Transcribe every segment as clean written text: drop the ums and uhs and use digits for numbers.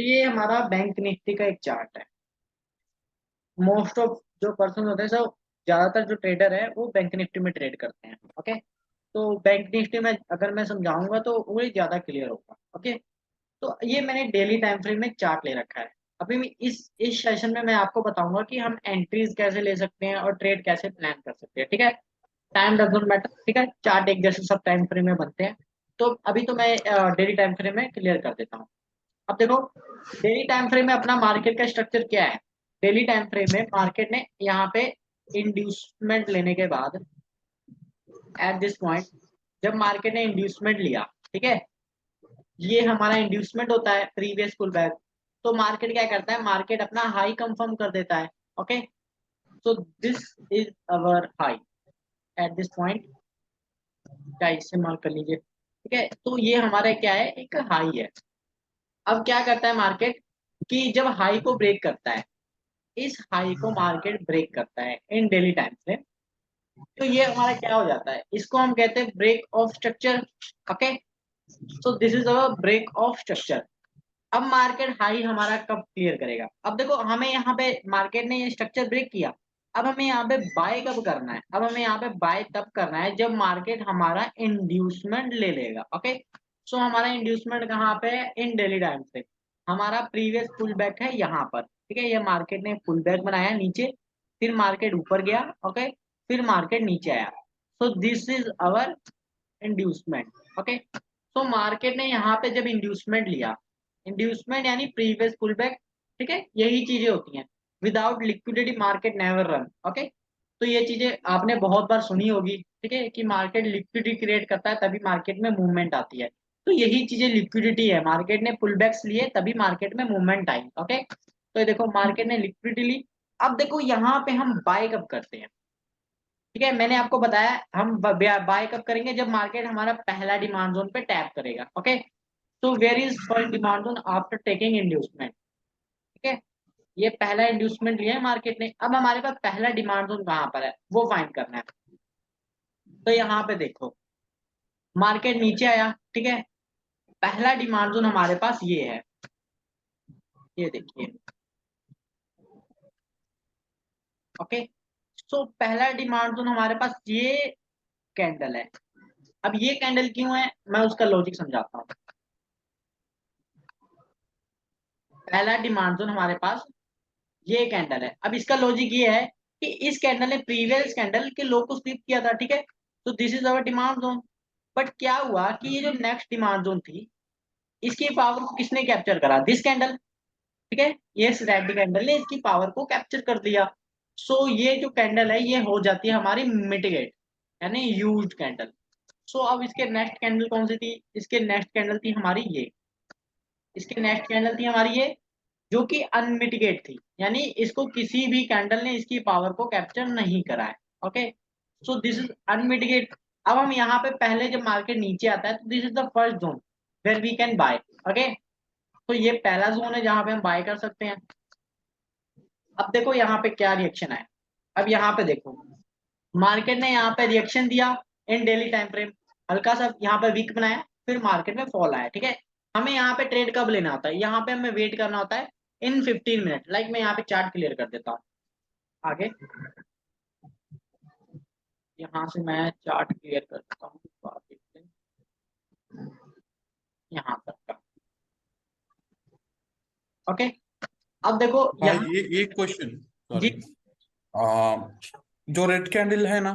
तो ये हमारा बैंक निफ्टी का एक चार्ट है। मोस्ट ऑफ जो पर्सन होते हैं सब, ज्यादातर जो ट्रेडर है वो बैंक निफ्टी में ट्रेड करते हैं। ओके, तो बैंक निफ्टी में अगर मैं समझाऊंगा तो वो ज्यादा क्लियर होगा। ओके, तो ये मैंने डेली टाइम फ्रेम में चार्ट ले रखा है। अभी मैं इस सेशन में मैं आपको बताऊंगा कि हम एंट्रीज कैसे ले सकते हैं और ट्रेड कैसे प्लान कर सकते हैं। ठीक है, टाइम डजंट मैटर। ठीक है, चार्ट एक जैसे सब टाइम फ्रेम में बनते हैं। तो अभी तो मैं डेली टाइम फ्रेम में क्लियर कर देता हूँ। अब देखो, डेली टाइम फ्रेम में अपना मार्केट का स्ट्रक्चर क्या है। डेली टाइम फ्रेम में मार्केट ने यहाँ पे इंड्यूसमेंट लेने के बाद, एट दिस पॉइंट, जब मार्केट ने इंड्यूसमेंट लिया, ठीक है, ये हमारा इंड्यूसमेंट होता है प्रीवियस पुल बैक। तो मार्केट क्या करता है, मार्केट अपना हाई कंफर्म कर देता है। Okay, so this is our high at this point, क्या इससे मार्क कर लीजिए। ठीक है, तो ये हमारा क्या है, एक हाई है। अब क्या करता है मार्केट, कि जब हाई को ब्रेक करता है, इस हाई को मार्केट ब्रेक करता है इन डेली टाइम से, तो ये हमारा क्या हो जाता है, इसको हम कहते हैं break of structure. Okay, so this is our break of structure. अब मार्केट हाई हमारा कब क्लियर करेगा। अब देखो, हमें यहाँ पे मार्केट ने ये स्ट्रक्चर ब्रेक किया। अब हमें यहाँ पे बाय कब करना है, अब हमें यहाँ पे बाय तब करना है जब मार्केट हमारा इंड्यूसमेंट ले लेगा। ओके, सो हमारा इंड्यूसमेंट कहाँ पे है, इन डेली टाइम से। हमारा प्रीवियस पुल बैक है यहाँ पर। ठीक है, ये मार्केट ने पुल बैक बनाया नीचे, फिर मार्केट ऊपर गया। ओके, फिर मार्केट नीचे आया। सो this is our inducement. Okay, तो मार्केट ने यहाँ पे जब इंड्यूसमेंट लिया, इंड्यूसमेंट यानी प्रीवियस पुल बैक। ठीक है, यही चीजें होती हैं। Without liquidity market never run. Okay, तो ये चीजें आपने बहुत बार सुनी होगी। ठीक है, कि मार्केट लिक्विडिटी क्रिएट करता है तभी मार्केट में मूवमेंट आती है। तो यही चीजें लिक्विडिटी है, मार्केट ने पुल बैक्स लिए तभी मार्केट में मूवमेंट आई। ओके, तो ये देखो मार्केट ने लिक्विडिटी ली। अब देखो यहाँ पे हम बाय कब करते हैं। ठीक है, मैंने आपको बताया हम बाय कब करेंगे, जब मार्केट हमारा पहला डिमांड जोन पे टैप करेगा। ओके, तो where is first demand zone after taking inducement. ठीक है, ये पहला इंड्यूसमेंट लिया है मार्केट ने। अब हमारे पास पहला डिमांड जोन कहाँ पर है वो फाइंड करना है। तो यहाँ पे देखो, मार्केट नीचे आया। ठीक है, पहला डिमांड जोन हमारे पास ये है, ये देखिए। ओके, तो पहला डिमांड जोन हमारे पास ये कैंडल है। अब ये कैंडल क्यों है, मैं उसका लॉजिक समझाता हूँ। पहला डिमांड जोन हमारे पास ये कैंडल है। अब इसका लॉजिक ये है कि इस कैंडल ने प्रीवियस कैंडल के लो को स्लिप किया था। ठीक है, तो this is our demand zone. But क्या हुआ कि ये जो नेक्स्ट डिमांड जोन थी, इसकी पावर को किसने कैप्चर करा, दिस कैंडल। ठीक है, ये रेड कैंडल ने इसकी पावर को कैप्चर कर दिया। सो ये जो कैंडल है ये हो जाती है हमारी मिटिगेट, यानी यूज्ड कैंडल। सो अब इसके नेक्स्ट कैंडल कौन सी थी, इसके नेक्स्ट कैंडल थी हमारी ये, इसके नेक्स्ट कैंडल थी हमारी ये, जो कि अनमिटिगेट थी, यानी इसको किसी भी कैंडल ने इसकी पावर को कैप्चर नहीं करा है। Okay, so this is unmitigate. अब हम यहाँ पे पहले जब मार्केट नीचे आता है तो this is the first zone where we can buy. Okay, तो ये पहला जोन है जहां पे हम बाय कर सकते हैं। अब देखो यहाँ पे क्या रिएक्शन आया। अब यहाँ पे देखो, मार्केट ने यहाँ पे रिएक्शन दिया इन डेली टाइम फ्रेम, हल्का सा यहाँ पे वीक बनाया, फिर मार्केट में फॉल आया। ठीक है, हमें यहाँ पे ट्रेड कब लेना होता है, यहाँ पे हमें वेट करना होता है इन 15 मिनट। लाइक मैं यहाँ पे चार्ट क्लियर कर देता हूँ आगे, यहाँ से मैं चार्ट क्लियर कर देता हूँ तो आप देखते हैं यहाँ तक का। ओके, अब देखो हाँ, यहाँ। ये एक क्वेश्चन, जी, सॉरी। जो रेड कैंडल है ना,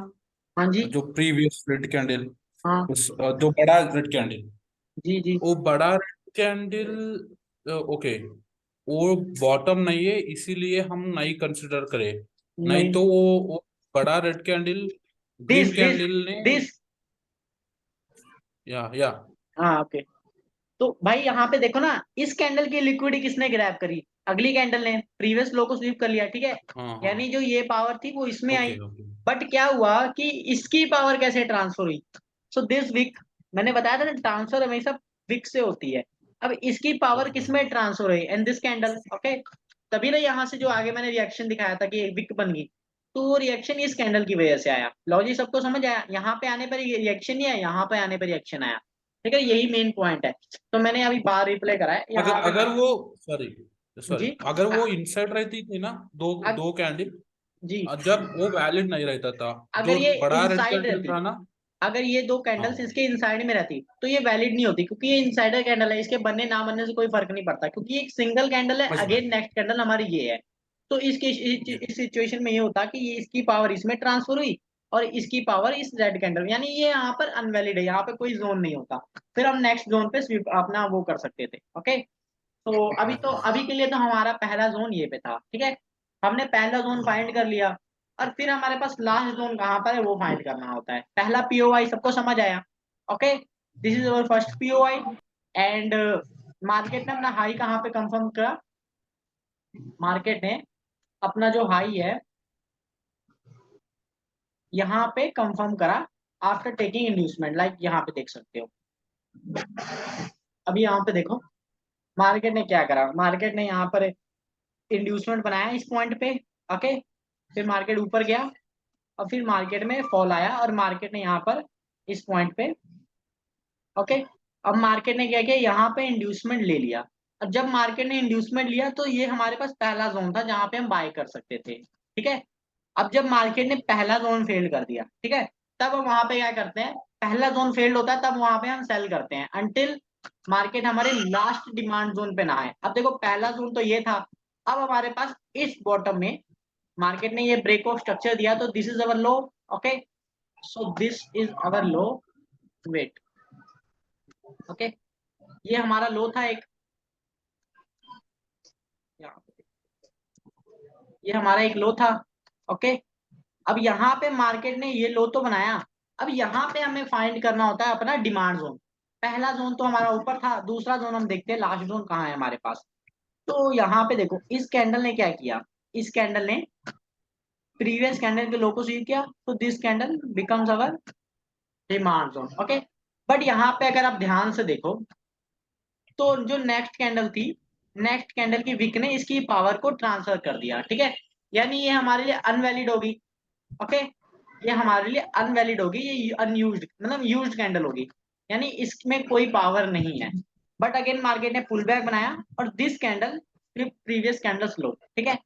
हाँ जी, जो प्रीवियस रेड कैंडल, हाँ उस जो बड़ा रेड कैंडल, जी जी, वो बड़ा रेड कैंडल, ओके, वो बॉटम नहीं है, इसीलिए हम नहीं कंसिडर करें। नहीं नहीं, तो वो बड़ा red candle this green this candle ने, दिस, या हाँ ओके। तो भाई यहाँ पे देखो ना, इस कैंडल की लिक्विडिटी किसने ग्रैब करी, अगली कैंडल ने प्रीवियस लो को स्वीप कर लिया। ठीक है, हाँ हाँ, यानी जो ये पावर थी वो इसमें आई। Okay okay. बट क्या हुआ कि इसकी पावर कैसे ट्रांसफर हुई, सो दिस विक, मैंने बताया था ना ट्रांसफर हमेशा विक से होती है। अब इसकी पावर ओके किसमें ट्रांसफर हुई, एंड दिस कैंडल। ओके, तभी ना यहाँ से जो आगे मैंने रिएक्शन दिखाया था कि एक विक बन गई, तो वो रिएक्शन इस कैंडल की वजह से आया। लॉजिक सबको समझ आया, यहाँ पे आने पर रिएक्शन नहीं आया, यहाँ पे आने पर रिएक्शन आया। ठीक है, यही मेन पॉइंट है। तो मैंने अभी बार रिप्ले करा है अगर यहाँ पे। अगर वो सॉरी सॉरी जी अगर वो इनसाइड रहती थी ना, दो अग, दो कैंडल, जी जब वो वैलिड नहीं रहता था, अगर जो ये बड़ा रेड इनसाइड कैंडल रहती, था ना। अगर ये दो कैंडल्स हाँ इसके इनसाइड में रहती तो ये वैलिड नहीं होती, क्योंकि ये इनसाइडर कैंडल है, इसके बनने ना बनने से कोई फर्क नहीं पड़ता, क्योंकि ये एक सिंगल कैंडल है, बस अगेन नेक्स्ट कैंडल हमारी ये है। तो इसके इस सिचुएशन में ये होता कि ये इसकी पावर इसमें ट्रांसफर हुई और इसकी पावर इस रेड कैंडल, यानी ये यहाँ पर अनवैलिड है, यहाँ पे कोई जोन नहीं होता। फिर हम नेक्स्ट जोन पे स्विप अपना वो कर सकते थे। ओके, तो अभी के लिए तो हमारा पहला जोन ये पे था, ठीक है। हमने पहला जोन फाइंड कर लिया, और फिर हमारे पास लास्ट जोन कहाँ पर है वो फाइंड करना होता है। पहला पीओवाई सबको समझ आया। Okay, this is our first POV. And market ने अपना हाई कहाँ पे कंफर्म करा, मार्केट ने अपना जो हाई है यहाँ पे कंफर्म करा आफ्टर टेकिंग इंड्यूसमेंट, लाइक यहाँ पे देख सकते हो। अभी यहाँ पे देखो मार्केट ने क्या करा, मार्केट ने यहाँ पर इंड्यूसमेंट बनाया इस पॉइंट पे। ओके, फिर मार्केट ऊपर गया और फिर मार्केट में फॉल आया और मार्केट ने यहाँ पर इस पॉइंट पे, ओके, अब मार्केट ने क्या किया, यहाँ पे इंड्यूसमेंट ले लिया। अब जब मार्केट ने इंड्यूसमेंट लिया तो ये हमारे पास पहला जोन था जहां पे हम बाय कर सकते थे, ठीक है। अब जब मार्केट ने पहला जोन फेल कर दिया, ठीक है, तब हम वहां पे क्या करते हैं, पहला जोन फेल्ड होता है तब वहां पे हम सेल करते हैं अंटिल मार्केट हमारे लास्ट डिमांड जोन पे ना आए। अब देखो पहला जोन तो ये था, अब हमारे पास इस बॉटम में मार्केट ने ये ब्रेक ऑफ स्ट्रक्चर दिया, तो this is our low. Okay, so this is our low, wait, okay, ये हमारा लो था एक, ये हमारा एक लो था। ओके, अब यहाँ पे मार्केट ने ये लो तो बनाया, अब यहाँ पे हमें फाइंड करना होता है अपना डिमांड जोन। पहला जोन तो हमारा ऊपर था, दूसरा जोन हम देखते हैं लास्ट जोन कहाँ है हमारे पास। तो यहाँ पे देखो इस कैंडल ने क्या किया, इस कैंडल ने प्रीवियस कैंडल के लो को स्वीप किया, तो this candle becomes our demand zone. Okay, but यहाँ पे अगर आप ध्यान से देखो तो जो नेक्स्ट कैंडल थी, नेक्स्ट कैंडल की विक ने इसकी पावर को ट्रांसफर कर दिया, ठीक है, यानी ये हमारे लिए अनवैलिड होगी। ओके, ये हमारे लिए अनवैलिड होगी, ये अनयूज्ड मतलब यूज्ड कैंडल होगी, यानी इसमें कोई पावर नहीं है। बट अगेन मार्केट ने पुल बैक बनाया और दिस कैंडल प्रीवियस कैंडल्स लो, ठीक है।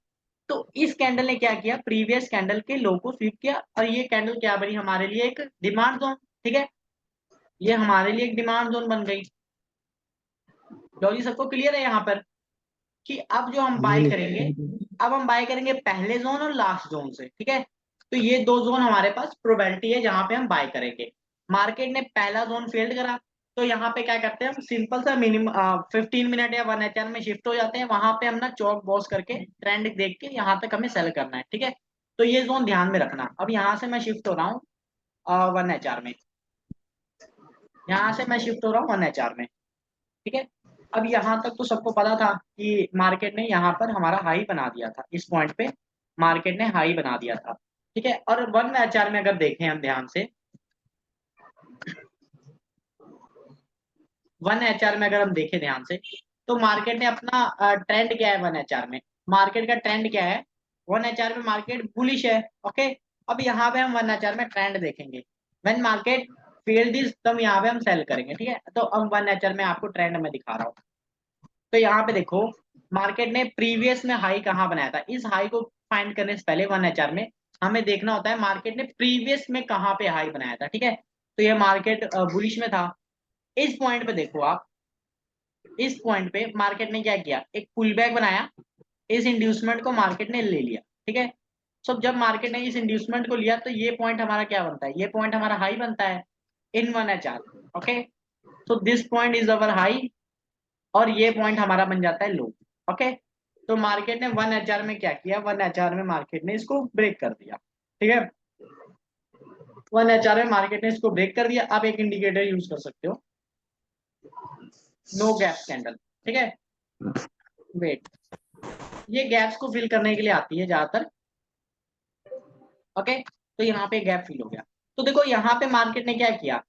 तो इस कैंडल ने क्या किया, प्रीवियस कैंडल के लो को स्वीप किया और ये कैंडल क्या बनी हमारे लिए, एक डिमांड जोन, ठीक है, ये हमारे लिए एक डिमांड जोन बन गई। लॉजिक सबको क्लियर है यहाँ पर, कि अब जो हम बाय करेंगे, अब हम बाय करेंगे पहले जोन और लास्ट जोन से, ठीक है। तो ये दो जोन हमारे पास प्रोबेबिलिटी है जहां पे हम बाय करेंगे। मार्केट ने पहला जोन फेल्ड करा, तो यहाँ पे क्या करते हैं हम, सिंपल सा मिनिमम 15 मिनट या 1 HR में शिफ्ट हो जाते हैं, वहां पे हम ना चौक बॉस करके ट्रेंड देख के यहाँ तक हमें सेल करना है, ठीक है। तो ये जोन ध्यान में रखना। अब यहाँ से मैं शिफ्ट हो रहा हूँ 1 HR में, यहाँ से मैं शिफ्ट हो रहा हूँ 1 HR में, ठीक है। अब यहाँ तक तो सबको पता था कि मार्केट ने यहाँ पर हमारा हाई बना दिया था, इस पॉइंट पे मार्केट ने हाई बना दिया था, ठीक है। और 1 HR में अगर देखें हम ध्यान से, 1 HR में अगर हम देखें ध्यान से, तो मार्केट ने अपना ट्रेंड क्या है 1 HR में, मार्केट का ट्रेंड क्या है, 1 HR में मार्केट बुलिश है। ओके, अब यहाँ पे हम 1 HR में ट्रेंड देखेंगे, व्हेन मार्केट फेल दिस तब यहाँ पे हम सेल करेंगे, ठीक है। तो अब 1 HR में आपको ट्रेंड में दिखा रहा हूँ। तो यहाँ पे देखो मार्केट ने प्रीवियस में हाई कहाँ बनाया था, इस हाई को फाइंड करने से पहले 1 HR में हमें देखना होता है मार्केट ने प्रीवियस में कहाँ पे हाई बनाया था, ठीक है। तो ये मार्केट बुलिश में था, इस पॉइंट पे देखो आप, इस पॉइंट पे मार्केट ने क्या किया, एक पुल बैक बनाया, इस इंड्यूसमेंट को मार्केट ने ले लिया, ठीक है। सो जब मार्केट ने इस इंड्यूसमेंट को लिया तो ये पॉइंट हमारा क्या बनता है, ये पॉइंट हमारा हाई बनता है इन 1 HR। ओके, तो this point is our high और ये पॉइंट हमारा बन जाता है लो। ओके, तो मार्केट ने 1 HR में क्या किया, 1 HR में मार्केट ने इसको ब्रेक कर दिया, ठीक है। 1 HR में मार्केट ने इसको ब्रेक कर दिया। आप एक इंडिकेटर यूज कर सकते हो, नो गैप कैंडल, ठीक है, वेट, ये गैप्स को फिल करने के लिए आती है ज्यादातर। ओके, तो यहाँ पे गैप फिल हो गया। तो देखो यहाँ पे मार्केट ने क्या किया,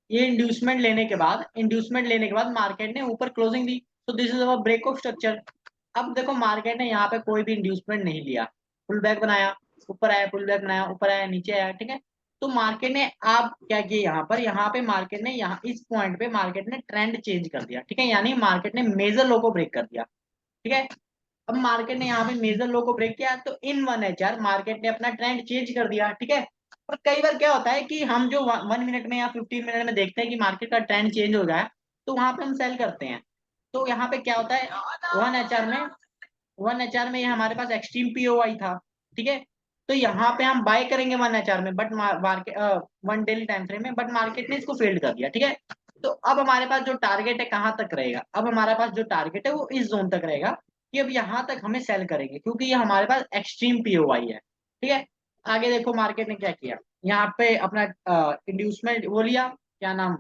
ये इंड्यूसमेंट लेने के बाद, इंड्यूसमेंट लेने के बाद मार्केट ने ऊपर क्लोजिंग दी, तो this is our break of structure. अब देखो मार्केट ने यहाँ पे कोई भी इंड्यूसमेंट नहीं लिया, फुल बैक बनाया, ऊपर आया, फुल बैक बनाया, ऊपर आया, नीचे आया, ठीक है। तो मार्केट ने आप क्या किया यहाँ पे मार्केट ने यहाँ इस पॉइंट पे मार्केट ने ट्रेंड चेंज कर दिया, ठीक है, यानी मार्केट ने मेजर लो को ब्रेक कर दिया, ठीक है। अब मार्केट ने यहाँ पे मेजर लो को ब्रेक किया तो इन 1 HR मार्केट ने अपना ट्रेंड चेंज कर दिया, ठीक है। और कई बार क्या होता है कि हम जो 1 मिनट में या 15 मिनट में देखते हैं कि मार्केट का ट्रेंड चेंज हो गया है, तो वहां पे हम सेल करते हैं। तो यहाँ पे क्या होता है, 1 HR में ये हमारे पास एक्सट्रीम POI था, ठीक है। तो यहाँ पे हम बाय करेंगे 1 HR में, but market 1 daily time frame में, बट मार्केट ने इसको फेल्ड कर दिया, ठीक है। तो अब हमारे पास जो टारगेट है कहाँ तक रहेगा, अब हमारे पास जो टारगेट है वो इस जोन तक रहेगा कि अब यहाँ तक हमें सेल करेंगे, क्योंकि ये हमारे पास एक्सट्रीम POI है, ठीक है। आगे देखो मार्केट ने क्या किया, यहाँ पे अपना इंड्यूसमेंट वो लिया, क्या नाम,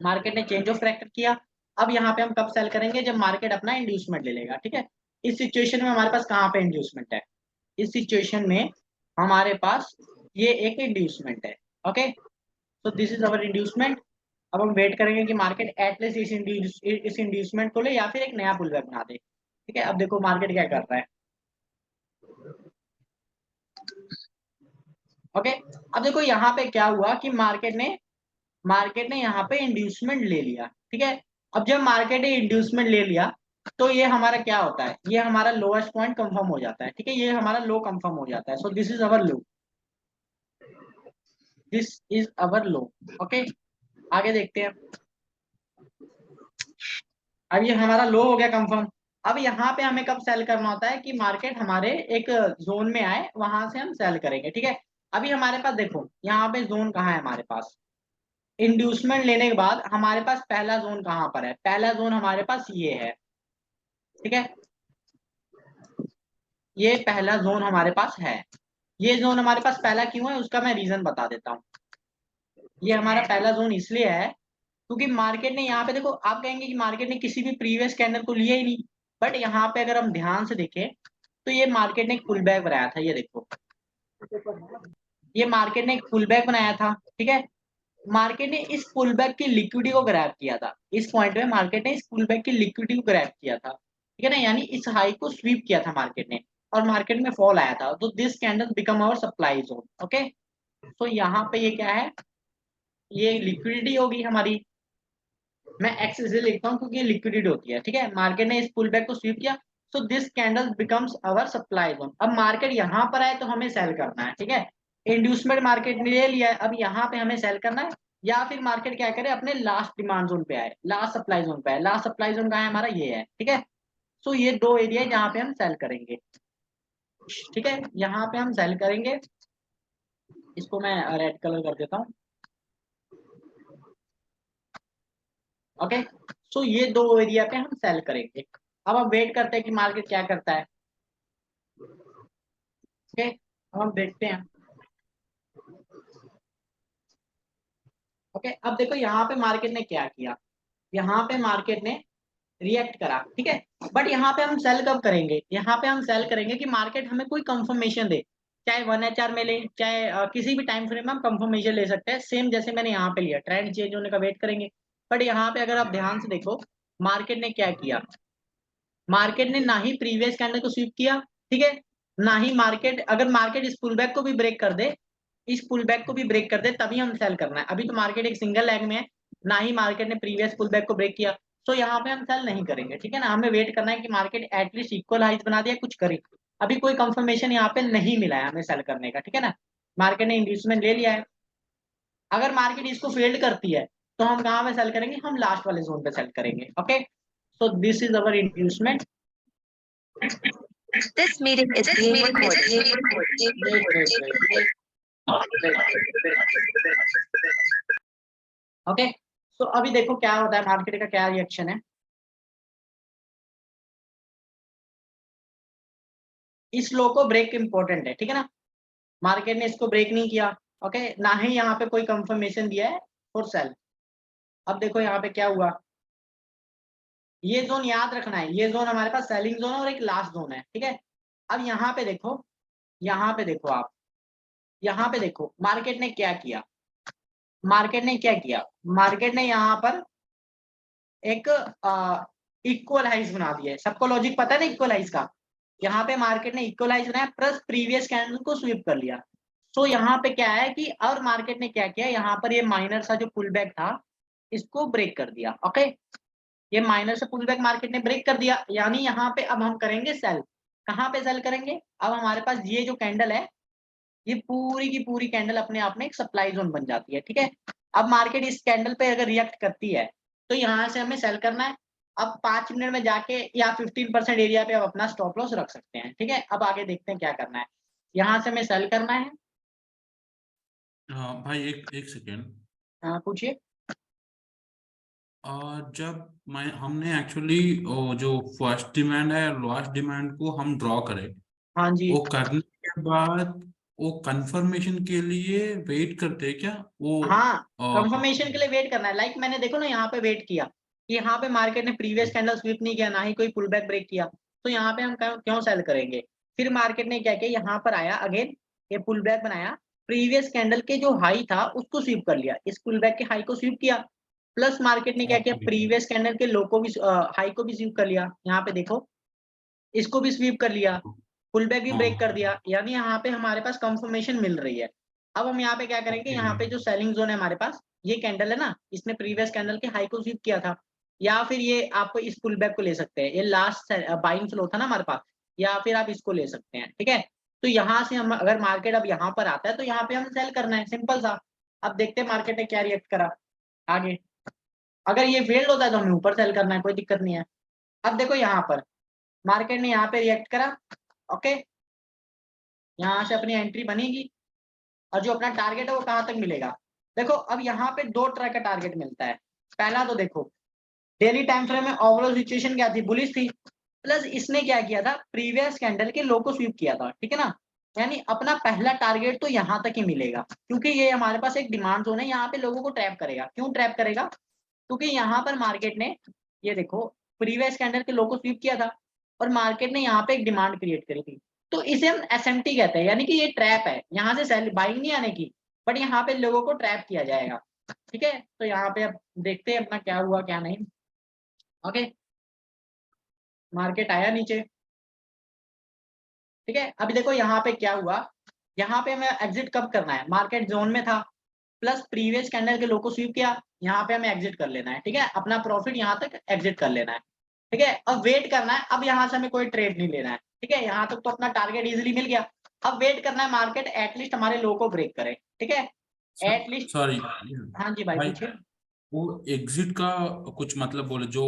मार्केट ने चेंज ऑफ फैक्टर किया। अब यहाँ पे हम कब सेल करेंगे, जब मार्केट अपना इंड्यूसमेंट ले लेगा, ठीक है। इस सिचुएशन में हमारे पास कहाँ पे इंड्यूसमेंट है, इस सिचुएशन में हमारे पास ये एक इंड्यूसमेंट है, ओके। तो दिस इज अवर इंड्यूसमेंट। अब हम वेट करेंगे कि मार्केट एटलीस्ट इस इंड्यूसमेंट को ले या फिर एक नया पुल बैक बना दे, ठीक है। अब देखो मार्केट क्या कर रहा है, ओके। अब देखो यहाँ पे क्या हुआ कि मार्केट ने यहाँ पे इंड्यूसमेंट ले लिया, ठीक है। अब जब मार्केट ने इंड्यूसमेंट ले लिया तो ये हमारा क्या होता है, ये हमारा लोएस्ट पॉइंट कंफर्म हो जाता है, ठीक है, ये हमारा लो कंफर्म हो जाता है। सो this is our low, this is our low, okay. आगे देखते हैं। अब ये हमारा लो हो गया कंफर्म। अब यहाँ पे हमें कब सेल करना होता है कि मार्केट हमारे एक जोन में आए, वहां से हम सेल करेंगे, ठीक है। अभी हमारे पास देखो यहाँ पे जोन कहाँ है हमारे पास, इंड्यूसमेंट लेने के बाद हमारे पास पहला जोन कहाँ पर है, पहला जोन हमारे पास ये है, ठीक है। ये पहला जोन हमारे पास है। ये जोन हमारे पास पहला क्यों है उसका मैं रीजन बता देता हूँ। ये हमारा पहला जोन इसलिए है क्योंकि मार्केट ने यहाँ पे देखो, आप कहेंगे कि मार्केट ने किसी भी प्रीवियस कैंडल को लिया ही नहीं, बट यहाँ पे अगर हम ध्यान से देखें तो ये मार्केट ने एक पुल बैक बनाया था, ये देखो, ये मार्केट ने एक पुल बैक बनाया था, ठीक है। मार्केट ने इस पुल बैक की लिक्विडिटी को ग्रैब किया था, इस पॉइंट में मार्केट ने इस पुल बैक की लिक्विडिटी को ग्रैब किया था, ठीक है ना, यानी इस हाई को स्वीप किया था मार्केट ने, और मार्केट में फॉल आया था, तो this candle become our supply zone, okay. तो यहाँ पे ये क्या है, ये लिक्विडिटी होगी हमारी, मैं एक्स इसलिए लिखता हूँ क्योंकि ये लिक्विडिटी होती है, ठीक है। मार्केट ने इस पुल बैक को स्वीप किया, so this candle becomes our supply zone. अब मार्केट यहाँ पर आए तो हमें सेल करना है, ठीक है। इंड्यूसमेंट मार्केट ने ले लिया है, अब यहाँ पे हमें सेल करना है, या फिर मार्केट क्या करे अपने लास्ट डिमांड जोन पे आए, लास्ट सप्लाई जोन पे आए। लास्ट सप्लाई जोन कहाँ है हमारा, ये है, ठीक है। सो ये दो एरिया है जहाँ पे हम सेल करेंगे, ठीक है, यहाँ पे हम सेल करेंगे। इसको मैं रेड कलर कर देता हूँ, ओके। सो ये दो एरिया पे हम सेल करेंगे। अब हम वेट करते हैं कि मार्केट क्या करता है, ओके। अब हम देखते हैं, ओके। अब देखो यहाँ पे मार्केट ने क्या किया, यहाँ पे मार्केट ने रिएक्ट करा, ठीक है। बट यहाँ पे हम सेल कब करेंगे, यहाँ पे हम सेल करेंगे कि मार्केट हमें कोई कंफर्मेशन दे, चाहे 1 HR में ले, चाहे किसी भी टाइम फ्रेम में हम कंफर्मेशन ले सकते हैं, सेम जैसे मैंने यहाँ पे लिया, ट्रेंड चेंज होने का वेट करेंगे। बट यहाँ पे अगर आप ध्यान से देखो मार्केट ने क्या किया, मार्केट ने ना ही प्रीवियस कैंडल को स्वीप किया, ठीक है, ना ही मार्केट, अगर मार्केट इस पुल बैक को भी ब्रेक कर दे, इस पुल बैक को भी ब्रेक कर दे तभी हम सेल करना है। अभी तो मार्केट एक सिंगल लेग में है, ना ही मार्केट ने प्रीवियस पुल बैक को ब्रेक किया, तो यहाँ पे हम सेल नहीं करेंगे, ठीक है ना। हमें वेट करना है कि मार्केट एटलीस्ट इक्वल हाइट बना दिया, कुछ करे। अभी कोई कंफर्मेशन यहाँ पे नहीं मिला है हमें सेल करने का, ठीक है ना। मार्केट ने इंड्यूसमेंट ले लिया है, अगर मार्केट इसको फेल्ड करती है तो हम कहाँ पे सेल करेंगे, हम लास्ट वाले जोन पे सेल करेंगे, okay. So this is our inducement. This meeting is being recorded. Okay. तो अभी देखो क्या होता है, मार्केट का क्या रिएक्शन है। इस लो को ब्रेक इंपॉर्टेंट है, ठीक है ना। मार्केट ने इसको ब्रेक नहीं किया, ओके, ना ही यहाँ पे कोई कंफर्मेशन दिया है फॉर सेल। अब देखो यहाँ पे क्या हुआ, ये जोन याद रखना है, ये जोन हमारे पास सेलिंग जोन है और एक लास्ट जोन है, ठीक है। अब यहाँ पे देखो, यहाँ पे देखो आप, यहाँ पे देखो मार्केट ने क्या किया, मार्केट ने क्या किया, मार्केट ने यहाँ पर एक इक्वलाइज बना दिया है। सबको लॉजिक पता है ना इक्वलाइज का, यहाँ पे मार्केट ने इक्वलाइज बनाया प्लस प्रीवियस कैंडल को स्वीप कर लिया। सो यहाँ पे क्या है कि और मार्केट ने क्या किया, यहाँ पर ये माइनर सा जो पुल बैक था इसको ब्रेक कर दिया। ओके, ये माइनर से पुल बैक मार्केट ने ब्रेक कर दिया, यानी यहाँ पे अब हम करेंगे सेल। कहाँ पे सेल करेंगे? अब हमारे पास ये जो कैंडल है, ये पूरी की पूरी कैंडल अपने आप में एक सप्लाई जोन बन जाती है। ठीक है, अब मार्केट इस कैंडल पे अगर रिएक्ट करती है तो यहाँ से हमें सेल करना है। अब 5 मिनट में जाके या 15% एरिया पे अब अपना स्टॉप लॉस रख सकते हैं। ठीक है, अब आगे देखते हैं क्या करना है। यहाँ से हमें सेल करना है। हाँ भाई, एक एक सेकेंड। हाँ पूछिए। जब मैं हमने एक्चुअली जो फर्स्ट डिमांड है लास्ट डिमांड को हम ड्रॉ करें, हाँ जी, वो करने के बाद वो कंफर्मेशन के लिए वेट करते हैं क्या वो? हाँ अ, कंफर्मेशन के लिए वेट करना है। लाइक मैंने देखो ना यहाँ पे वेट किया कि यहाँ पे मार्केट ने प्रीवियस कैंडल स्वीप नहीं किया, ना ही कोई पुल बैक ब्रेक किया, तो यहाँ पे हम क्यों सेल करेंगे। फिर मार्केट ने क्या किया, यहाँ पर आया अगेन, ये पुल बैक बनाया, प्रीवियस कैंडल के जो हाई था उसको स्वीप कर लिया, इस पुल बैक के हाई को स्वीप किया, प्लस मार्केट ने क्या किया, ओके। प्रीवियस कैंडल के लो को भी हाई को भी स्वीप कर लिया। यहाँ पे देखो इसको भी स्वीप कर लिया, पुल बैक भी ब्रेक कर हाँ। दिया, यानी यहाँ पे हमारे पास कंफर्मेशन मिल रही है। अब हम यहाँ पे क्या करेंगे, ओके। यहाँ पे जो सेलिंग जोन है हमारे पास, ये कैंडल है ना, इसने प्रीवियस कैंडल के हाई को स्वीप किया था, या फिर ये आप इस पुल बैक को ले सकते हैं, ये लास्ट बाइंग फ्लो था ना हमारे पास, या फिर आप इसको ले सकते हैं। ठीक है, तो यहाँ से हम अगर मार्केट अब यहाँ पर आता है तो यहाँ पे हम सेल करना है, सिंपल सा। अब देखते हैं मार्केट ने क्या रिएक्ट करा आगे। अगर ये फेल्ड होता है तो हमें ऊपर सेल करना है, कोई दिक्कत नहीं है। अब देखो यहाँ पर मार्केट ने यहाँ पे रिएक्ट करा। ओके, यहाँ से अपनी एंट्री बनेगी और जो अपना टारगेट है वो कहाँ तक मिलेगा। देखो अब यहाँ पे दो तरह का टारगेट मिलता है। पहला तो देखो डेली टाइम फ्रेम में ओवरऑल सिचुएशन क्या थी, बुलिश थी, प्लस इसने क्या किया था, प्रीवियस कैंडल के लो को स्वीप किया था। ठीक है ना, यानी अपना पहला टारगेट तो यहाँ तक ही मिलेगा, क्योंकि ये हमारे पास एक डिमांड जोन है, यहाँ पे लोगों को ट्रैप करेगा। क्यों ट्रैप करेगा? क्योंकि यहाँ पर मार्केट ने ये देखो प्रीवियस कैंडल के लो को स्वीप किया था और मार्केट ने यहाँ पे एक डिमांड क्रिएट करी थी, तो इसे हम एसएमटी कहते हैं, यानी कि ये ट्रैप है, यहाँ से सेल बाइंग नहीं आने की, बट यहाँ पे लोगों को ट्रैप किया जाएगा। ठीक है, तो यहाँ पे अब देखते हैं अपना क्या हुआ क्या नहीं। ओके, मार्केट आया नीचे। ठीक है, अभी देखो यहाँ पे क्या हुआ, यहाँ पे हमें एग्जिट कब करना है, मार्केट जोन में था, प्लस प्रीवियस कैंडल के लो को स्वीप किया, यहाँ पे हमें एग्जिट कर लेना है। ठीक है, अपना प्रॉफिट यहाँ तक एग्जिट कर लेना है। ठीक है, अब वेट करना है, अब यहाँ से हमें कोई ट्रेड नहीं लेना है। ठीक है, यहाँ तक तो अपना टारगेट इजीली मिल गया। अब वेट करना है मार्केट एटलीस्ट हमारे लो को ब्रेक करे। ठीक है, एटलीस्ट। सॉरी हाँ जी भाई भाई, पूछिए। वो एग्जिट का कुछ मतलब बोले जो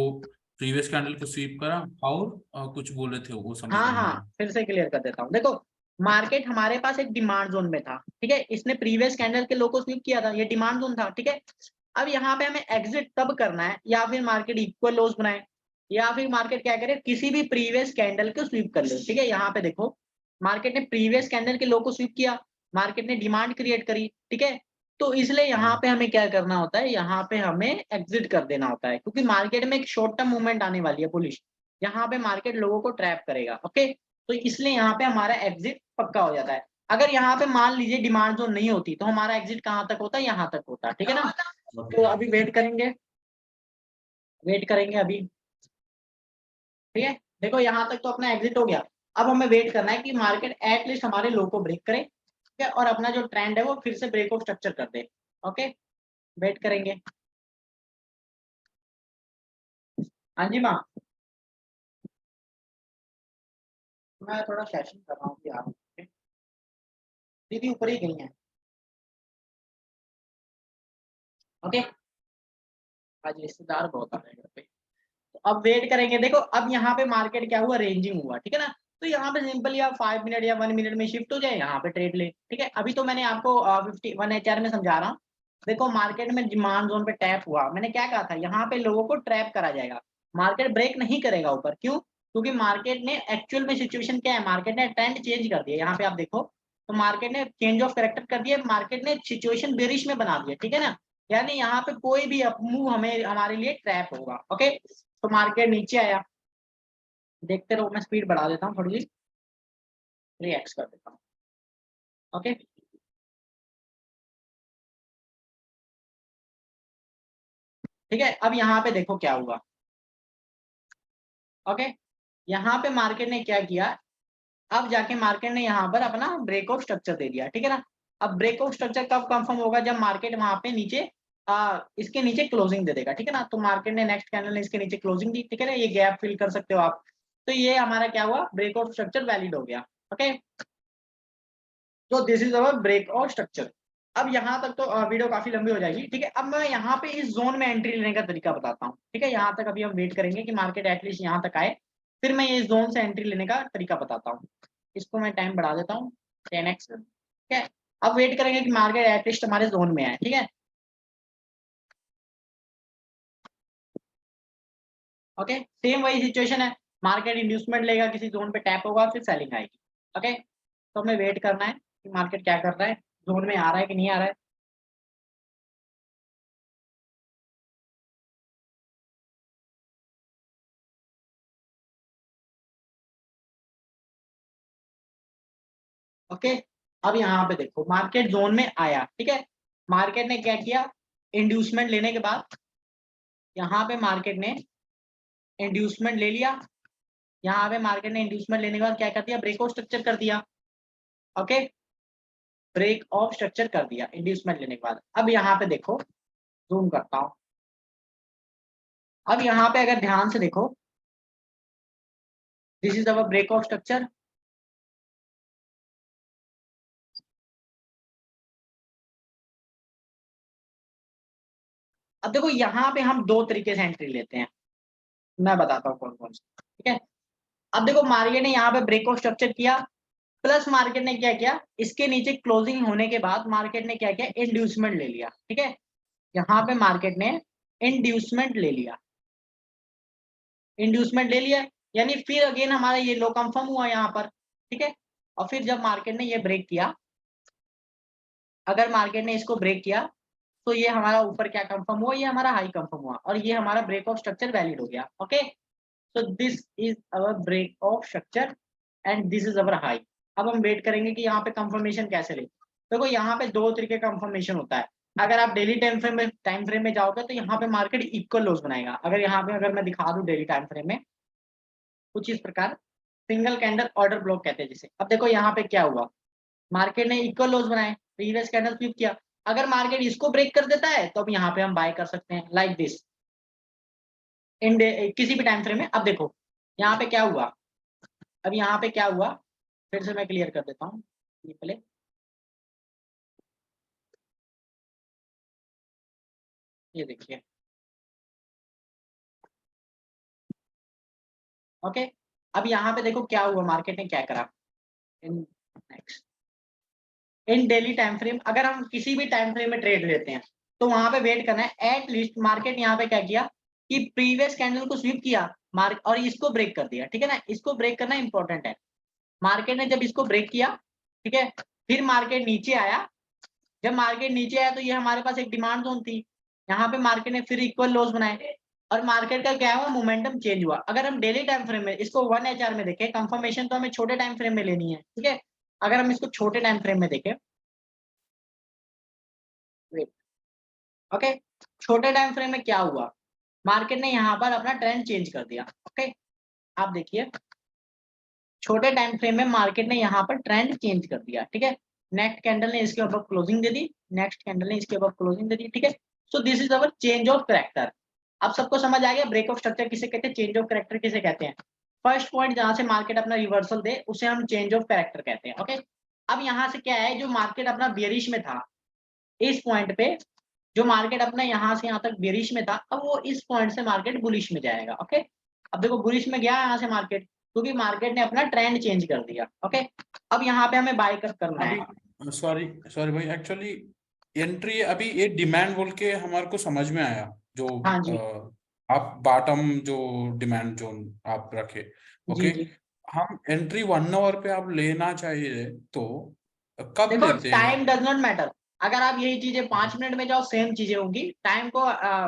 प्रीवियस कैंडल को स्वीप करा, और कुछ बोले थे वो समझ हाँ नहीं हाँ, आया। फिर से क्लियर कर देता हूँ। देखो मार्केट हमारे पास एक डिमांड जोन में था। ठीक है, इसने प्रीवियस कैंडल के लो को स्वीप किया था, ये डिमांड जोन था। ठीक है, अब यहाँ पे हमें एग्जिट तब करना है, या फिर मार्केट इक्वल लोस बनाए, या फिर मार्केट क्या करे, किसी भी प्रीवियस कैंडल को स्वीप कर ले। ठीक है, यहाँ पे देखो मार्केट ने प्रीवियस कैंडल के लो को स्वीप किया, मार्केट ने डिमांड क्रिएट करी। ठीक है, तो इसलिए यहाँ पे हमें क्या करना होता है, यहाँ पे हमें एग्जिट कर देना होता है, क्योंकि मार्केट में एक शॉर्ट टर्म मूवमेंट आने वाली है बुलिश, यहाँ पे मार्केट लोगों को ट्रैप करेगा। ओके, तो इसलिए यहाँ पे हमारा एग्जिट पक्का हो जाता है। अगर यहाँ पे मान लीजिए डिमांड जोन नहीं होती तो हमारा एग्जिट कहाँ तक होता है, यहाँ तक होता है। ठीक है ना, तो अभी वेट करेंगे, वेट करेंगे अभी। ठीक है, देखो यहाँ तक तो अपना एग्जिट हो गया। अब हमें वेट करना है कि मार्केट एटलीस्ट हमारे लो को ब्रेक करे, ठीक है, और अपना जो ट्रेंड है वो फिर से ब्रेक ऑफ स्ट्रक्चर कर दे। ओके, वेट करेंगे। हाँ जी माँ, मैं थोड़ा सेशन कर रहा हूँ यार, दीदी ऊपर ही गई है। ओके, आज रिश्तेदार बहुत आ रहे हैं घर पे, तो अब वेट करेंगे। देखो अब यहाँ पे मार्केट क्या हुआ, रेंजिंग हुआ। ठीक है ना, तो यहाँ पे सिंपल या 5 मिनट या 1 मिनट में शिफ्ट हो जाए, यहाँ पे ट्रेड ले। ठीक है, अभी तो मैंने आपको 51 HR में समझा रहा हूँ। देखो मार्केट में डिमांड जोन पे टैप हुआ, मैंने क्या कहा था, यहाँ पे लोगों को ट्रैप करा जाएगा, मार्केट ब्रेक नहीं करेगा ऊपर। क्यों? क्योंकि मार्केट ने एक्चुअल में सिचुएशन क्या है, मार्केट ने ट्रेंड चेंज कर दिया। यहाँ पे आप देखो तो मार्केट ने चेंज ऑफ कैरेक्टर कर दिया, मार्केट ने सिचुएशन बेरिश में बना दिया। ठीक है ना, यानी यहाँ पे कोई भी अप मूव हमें हमारे लिए ट्रैप होगा। ओके, तो मार्केट नीचे आया, देखते रहो, मैं स्पीड बढ़ा देता हूँ थोड़ी सी, 3x कर देता हूँ। ओके, ठीक है, अब यहाँ पे देखो क्या हुआ। ओके, यहाँ पे मार्केट ने क्या किया, अब जाके मार्केट ने यहाँ पर अपना ब्रेकआउट स्ट्रक्चर दे दिया। ठीक है ना, अब ब्रेकआउट स्ट्रक्चर कब कंफर्म होगा? जब मार्केट वहां पे नीचे इसके नीचे क्लोजिंग दे देगा, ठीक है ना। तो मार्केट ने नेक्स्ट कैंडल ने इसके नीचे क्लोजिंग दी, ठीक है ना, ये गैप फिल कर सकते हो आप। तो ये हमारा क्या हुआ? ब्रेकआउट स्ट्रक्चर वैलिड हो गया। ओके, तो this is our breakout structure. अब यहाँ तक तो वीडियो काफी लंबी हो जाएगी, ठीक है। अब मैं यहाँ पे इस जोन में एंट्री लेने का तरीका बताता हूँ, ठीक है। यहाँ तक अभी हम वेट करेंगे कि मार्केट एटलीस्ट यहाँ तक आए, फिर मैं ये जोन से एंट्री लेने का तरीका बताता हूँ। इसको मैं टाइम बढ़ा देता हूँ 10x, ठीक है। अब वेट करेंगे कि मार्केट एटलीस्ट हमारे जोन में आए, ठीक है। ओके, सेम वही सिचुएशन है, मार्केट इंड्यूसमेंट लेगा, किसी जोन पे टैप होगा, फिर सेलिंग आएगी। ओके, तो हमें वेट करना है कि मार्केट क्या कर रहा है, जोन में आ रहा है कि नहीं आ रहा है। ओके, अब यहाँ पे देखो मार्केट जोन में आया, ठीक है। मार्केट ने क्या किया? इंड्यूसमेंट लेने के बाद यहाँ पे मार्केट ने इंड्यूसमेंट ले लिया, यहाँ पे मार्केट ने इंड्यूसमेंट लेने के बाद क्या कर दिया? ब्रेकआउट स्ट्रक्चर कर दिया। ओके, ब्रेक ऑफ स्ट्रक्चर कर दिया इंड्यूसमेंट लेने के बाद। अब यहाँ पे देखो, जूम करता हूँ, अब यहाँ पे अगर ध्यान से देखो, this is our break of structure. अब देखो यहाँ पे हम दो तरीके से एंट्री लेते हैं, मैं बताता हूँ कौन कौन से, ठीक है। अब देखो मार्केट ने यहाँ पे ब्रेक ऑफ स्ट्रक्चर किया, प्लस मार्केट ने क्या किया? इसके नीचे क्लोजिंग होने के बाद मार्केट ने क्या किया? इंड्यूसमेंट ले लिया, ठीक है। यहाँ पे मार्केट ने इंड्यूसमेंट ले लिया, इंड्यूसमेंट ले लिया, यानी फिर अगेन हमारा ये लो कंफर्म हुआ यहाँ पर, ठीक है। और फिर जब मार्केट ने ये ब्रेक किया, अगर मार्केट ने इसको ब्रेक किया तो ये हमारा ऊपर क्या कंफर्म हुआ? ये हमारा हाई कंफर्म हुआ और ये हमारा ब्रेक ऑफ स्ट्रक्चर वैलिड हो गया। Okay, so this is our break of structure and this is our high। अब हम वेट करेंगे कि यहाँ पे कंफर्मेशन कैसे ले। देखो यहाँ पे दो तरीके का कंफर्मेशन होता है। अगर आप डेली टाइम फ्रेम में जाओगे तो यहाँ पे मार्केट इक्वल लोज बनाएगा। अगर यहाँ पे अगर मैं दिखा दूं डेली टाइम फ्रेम में कुछ इस प्रकार, सिंगल कैंडल ऑर्डर ब्लॉक कहते हैं जिसे। अब देखो यहाँ पे क्या हुआ? मार्केट ने इक्वल लोज बनाए, प्रीवियस कैंडल फ्लिप किया। अगर मार्केट इसको ब्रेक कर देता है तो अब यहाँ पे हम बाय कर सकते हैं लाइक दिस इन किसी भी टाइम फ्रेम में। अब देखो यहाँ पे क्या हुआ, अब यहाँ पे क्या हुआ, फिर से मैं क्लियर कर देता हूँ ये पहले। ये देखिए, ओके। अब यहाँ पे देखो क्या हुआ, मार्केट ने क्या करा in next in daily time frame. अगर हम किसी भी टाइम फ्रेम में ट्रेड लेते हैं तो वहां पे वेट करना है एटलीस्ट मार्केट यहाँ पे क्या किया कि प्रीवियस कैंडल को स्वीप किया मार्क और इसको ब्रेक कर दिया, ठीक है ना। इसको ब्रेक करना इंपॉर्टेंट है। मार्केट ने जब इसको ब्रेक किया, ठीक है, फिर मार्केट नीचे आया। जब मार्केट नीचे आया तो ये हमारे पास एक डिमांड जोन थी, यहाँ पे मार्केट ने फिर इक्वल लोज बनाए और मार्केट का क्या हुआ? मोमेंटम चेंज हुआ। अगर हम डेली टाइम फ्रेम में इसको 1HR में देखें, कंफर्मेशन तो हमें छोटे टाइम फ्रेम में लेनी है, ठीक है। अगर हम इसको छोटे टाइम फ्रेम में देखें, ओके, छोटे टाइम फ्रेम में क्या हुआ? मार्केट ने यहाँ पर अपना ट्रेंड चेंज कर दिया। ओके, आप देखिए छोटे टाइम फ्रेम में मार्केट ने यहाँ पर ट्रेंड चेंज कर दिया, ठीक है। नेक्स्ट कैंडल ने इसके ऊपर क्लोजिंग दे दी, नेक्स्ट कैंडल ने इसके ऊपर क्लोजिंग दे दी, ठीक है। सो this is our change of character. अब सबको समझ आ गया ब्रेक ऑफ स्ट्रक्चर किसे कहते हैं, चेंज ऑफ कैरेक्टर किसे कहते हैं। फर्स्ट पॉइंट जहां से मार्केट अपना रिवर्सल दे उसे हम चेंज ऑफ कैरेक्टर कहते हैं। ओके, अब यहाँ से क्या है, जो मार्केट अपना बेरिश में था इस पॉइंट पे, जो मार्केट अपना यहाँ से यहाँ तक बेरिश में था, अब वो इस पॉइंट से मार्केट बुलिश में जाएगा। ओके, अब देखो बुलिश में गया यहाँ से मार्केट, क्योंकि मार्केट ने अपना ट्रेंड चेंज कर दिया। ओके, अब यहाँ पे हमें बाय करना है। अभी सॉरी सॉरी भाई, एक्चुअली एंट्री अभी ये डिमांड बोल के हमारे को समझ में आया, जो हाँ जी, आप बॉटम जो डिमांड जोन आप रखे। जी ओके, जी। हम एंट्री 1 आवर पे आप लेना चाहिए तो कब देखो लेते हैं? Time does not matter. अगर आप यही चीजें 5 मिनट में जाओ सेम चीजें होंगी, टाइम को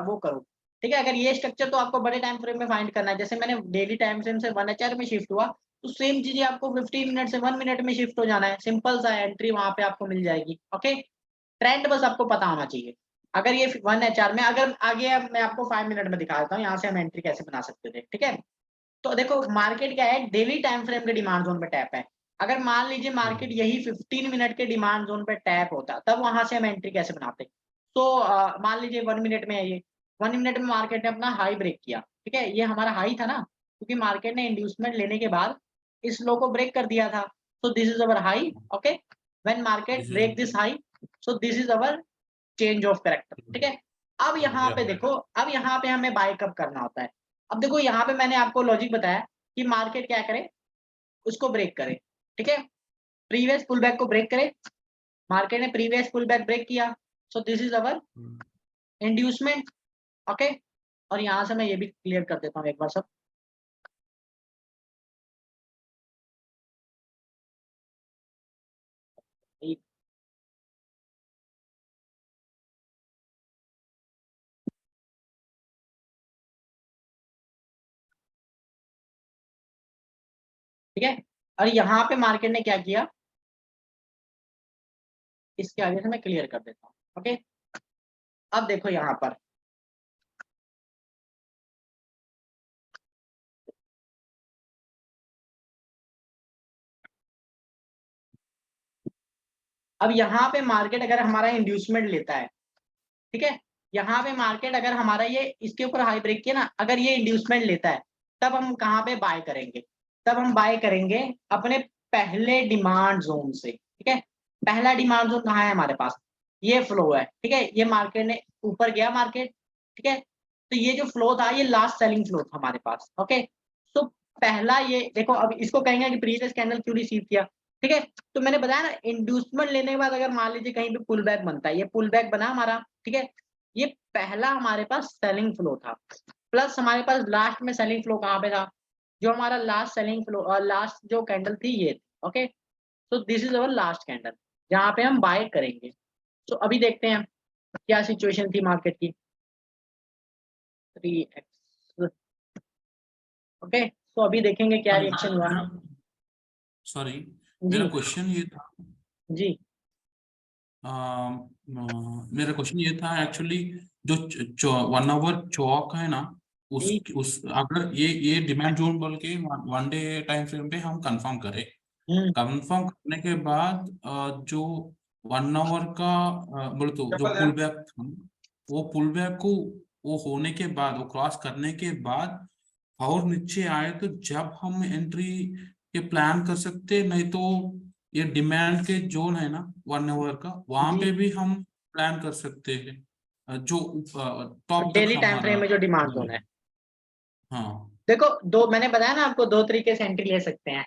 वो करो, ठीक है। अगर ये स्ट्रक्चर तो आपको बड़े टाइम फ्रेम में फाइंड करना है, जैसे मैंने डेली टाइम फ्रेम से 1HR में शिफ्ट हुआ तो सेम चीजें आपको 15 मिनट से 1 मिनट में शिफ्ट हो जाना है। सिंपल सा एंट्री वहां पे आपको मिल जाएगी। ओके, ट्रेंड बस आपको पता होना चाहिए। अगर ये 1HR में, अगर आगे मैं आपको 5 मिनट में दिखा देता हूँ यहाँ से हम एंट्री कैसे बना सकते थे, ठीक है। तो देखो मार्केट क्या है, डेली टाइम फ्रेम के डिमांड जोन पे टैप है। अगर मान लीजिए मार्केट यही 15 मिनट के डिमांड जोन पे टैप होता, तब वहां से हम एंट्री कैसे बनाते? तो मान लीजिए 1 मिनट में है ये, 1 मिनट में मार्केट ने अपना हाई ब्रेक किया, ठीक है, ये हमारा हाई था ना, क्योंकि मार्केट ने इंड्यूसमेंट लेने के बाद इस लो को ब्रेक कर दिया था। So this is our high, okay, when market This is break this high, so this is our change of character, ठीक है। अब यहाँ पे yeah. देखो, अब यहाँ पे हमें बाय कब करना होता है? अब देखो यहाँ पे मैंने आपको लॉजिक बताया कि मार्केट क्या करे, उसको ब्रेक करे, ठीक है, प्रीवियस पुल बैक को ब्रेक करे, मार्केट ने प्रीवियस पुल बैक ब्रेक किया, सो this is our inducement, okay. और यहां से मैं ये भी क्लियर कर देता हूँ एक बार सब। ठीक है, और यहाँ पे मार्केट ने क्या किया, इसके आगे से मैं क्लियर कर देता हूँ, ओके। अब देखो यहाँ पर अब यहाँ पे मार्केट अगर हमारा इंड्यूसमेंट लेता है, ठीक है, यहाँ पे मार्केट अगर हमारा ये इसके ऊपर हाई ब्रेक किया ना, अगर ये इंड्यूसमेंट लेता है, तब हम कहाँ पे बाय करेंगे? तब हम बाय करेंगे अपने पहले डिमांड जोन से, ठीक है। पहला डिमांड जोन कहाँ है हमारे पास? ये फ्लो है, ठीक है, ये मार्केट ने ऊपर गया मार्केट, ठीक है, तो ये जो फ्लो था ये लास्ट सेलिंग फ्लो था हमारे पास, ओके। तो पहला ये देखो, अब इसको कहेंगे कि प्रीवियस कैंडल क्यों रिसीव किया, ठीक है। तो मैंने बताया ना, इंड्यूसमेंट लेने के बाद अगर मान लीजिए कहीं पे पुल बैक बनता है, ये पुल बैक बना हमारा, ठीक है, ये पहला हमारे पास सेलिंग फ्लो था, प्लस हमारे पास लास्ट में सेलिंग फ्लो कहाँ पे था? जो हमारा लास्ट सेलिंग फ्लो और लास्ट जो कैंडल थी ये, ओके। तो this is our last candle जहाँ पे हम बाय करेंगे। तो अभी देखते हैं क्या सिचुएशन थी मार्केट की। 3x, ओके, तो अभी देखेंगे क्या रिएक्शन हुआ। सॉरी, जी मेरा क्वेश्चन ये था, जी मेरा क्वेश्चन ये था एक्चुअली, जो 1 आवर चौक है ना, जी उस अगर ये डिमांड जोन बोल के 1 डे टाइम फ्रेम पे हम कंफर्म करें, हम्म कंफर्म करने के बाद जो 1 आवर का बोले तो जो पुल बैक था, वो पुल बैक को वो होने के बाद, वो क्रॉस करने के बाद और नीचे आए तो जब हम एंट्री के प्लान कर सकते, नहीं तो ये डिमांड के जोन है ना 1 आवर का, वहां जी पे भी हम प्लान कर सकते हैं, जो टॉप तक डेली टाइम हमारा। फ्रेम में जो डिमांड जोन है, हाँ। देखो दो मैंने बताया ना आपको, दो तरीके से एंट्री ले सकते हैं।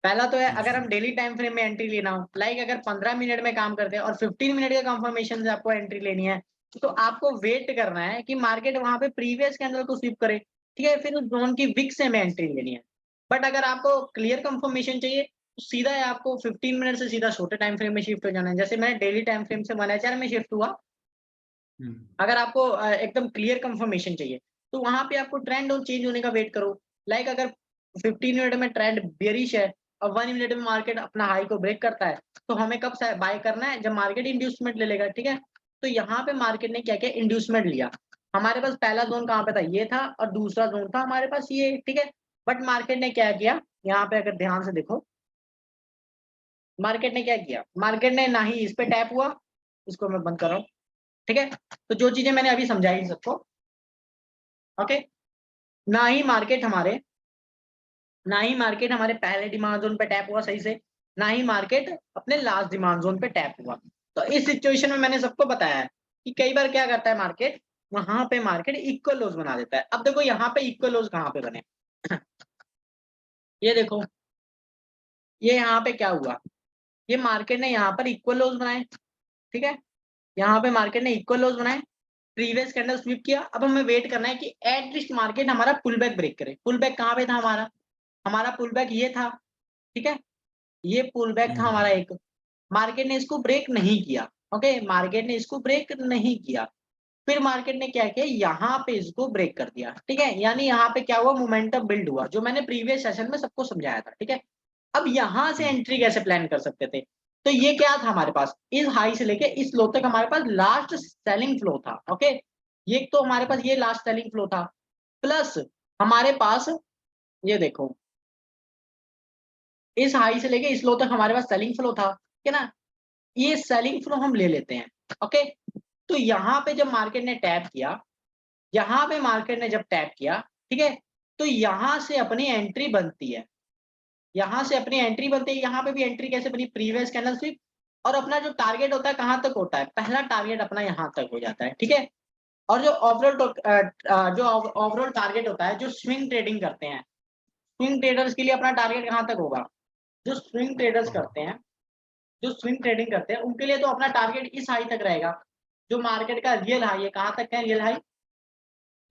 पहला तो है अगर अच्छा। हम डेली टाइम फ्रेम में एंट्री लेना हो, लाइक अगर 15 मिनट में काम करते हैं और 15 मिनट के कंफर्मेशन से आपको एंट्री लेनी है, तो आपको वेट करना है कि मार्केट वहां पे प्रीवियस कैंडल को स्वीप करे, ठीक है, फिर उस जोन की विक से हमें एंट्री लेनी है। बट अगर आपको क्लियर कंफर्मेशन चाहिए, तो सीधा है आपको 15 मिनट से सीधा छोटे टाइम फ्रेम में शिफ्ट हो जाना है। जैसे मैंने डेली टाइम फ्रेम से 1 HR में शिफ्ट हुआ। अगर आपको एकदम क्लियर कंफर्मेशन चाहिए, तो वहां पे आपको ट्रेंड और चेंज होने का वेट करो। लाइक अगर 15 मिनट में ट्रेंड बेरिश है और 1 मिनट में मार्केट अपना हाई को ब्रेक करता है, तो हमें कब बाय करना है? जब मार्केट इंड्यूसमेंट ले लेगा, ठीक है। तो यहाँ पे मार्केट ने क्या किया, इंड्यूसमेंट लिया। हमारे पास पहला जोन कहाँ पे था, ये था, और दूसरा जोन था हमारे पास ये, ठीक है। बट मार्केट ने क्या किया, यहाँ पे अगर ध्यान से देखो, मार्केट ने क्या किया, मार्केट ने ना ही इस पे टैप हुआ, इसको मैं बंद कर रहा हूँ, ठीक है। तो जो चीजें मैंने अभी समझाई सबको, ओके, ना ही मार्केट हमारे ना ही मार्केट हमारे पहले डिमांड जोन पे टैप हुआ सही से, ना ही मार्केट अपने लास्ट डिमांड जोन पे टैप हुआ। तो इस सिचुएशन में मैंने सबको बताया है कि कई बार क्या करता है मार्केट, वहां पे मार्केट इक्वल लोज बना देता है। अब देखो यहाँ पे इक्वल लोज कहाँ पे बने, ये देखो, ये यहाँ पे क्या हुआ, ये मार्केट ने यहाँ पर इक्वल लोज बनाए, ठीक है, यहाँ पे मार्केट ने इक्वल लोज बनाए, प्रीवियस कैंडल स्वीप किया। अब हमें वेट करना है कि एटलीस्ट मार्केट हमारा पुल बैक ब्रेक करे। पुल बैक कहाँ पे था हमारा, हमारा पुल बैक ये था, ठीक है, ये पुल बैक था हमारा एक, मार्केट ने इसको ब्रेक नहीं किया, ओके, मार्केट ने इसको ब्रेक नहीं किया। फिर मार्केट ने क्या किया, यहाँ पे इसको ब्रेक कर दिया, ठीक है, यानी यहाँ पे क्या हुआ, मोमेंटम बिल्ड हुआ, जो मैंने प्रीवियस सेशन में सबको समझाया था, ठीक है। अब यहाँ से एंट्री कैसे प्लान कर सकते थे? तो ये क्या था हमारे पास, इस हाई से लेके इस लो तक हमारे पास लास्ट सेलिंग फ्लो था, ओके। ये तो हमारे पास ये लास्ट सेलिंग फ्लो था, प्लस हमारे पास ये देखो, इस हाई से लेके इस लो तक हमारे पास सेलिंग फ्लो था, ठीक है ना, ये सेलिंग फ्लो हम ले लेते हैं। ओके, तो यहाँ पे जब मार्केट ने टैप किया, यहाँ पे मार्केट ने जब टैप किया, ठीक है, तो यहाँ से अपनी एंट्री बनती है, यहाँ से अपनी एंट्री बनती है। यहाँ पे भी एंट्री कैसे बनी, प्रीवियस कैंडल स्विप, और अपना जो टारगेट होता है कहाँ तक होता है, पहला टारगेट अपना यहाँ तक हो जाता है, ठीक है। और जो ओवरऑल टारगेट होता है, जो स्विंग ट्रेडिंग करते हैं, स्विंग ट्रेडर्स के लिए अपना टारगेट कहाँ तक होगा, जो स्विंग ट्रेडर्स करते हैं, जो स्विंग ट्रेडिंग करते हैं उनके लिए तो अपना टारगेट इस हाई तक रहेगा, जो मार्केट का रियल हाई है। कहाँ तक है रियल हाई,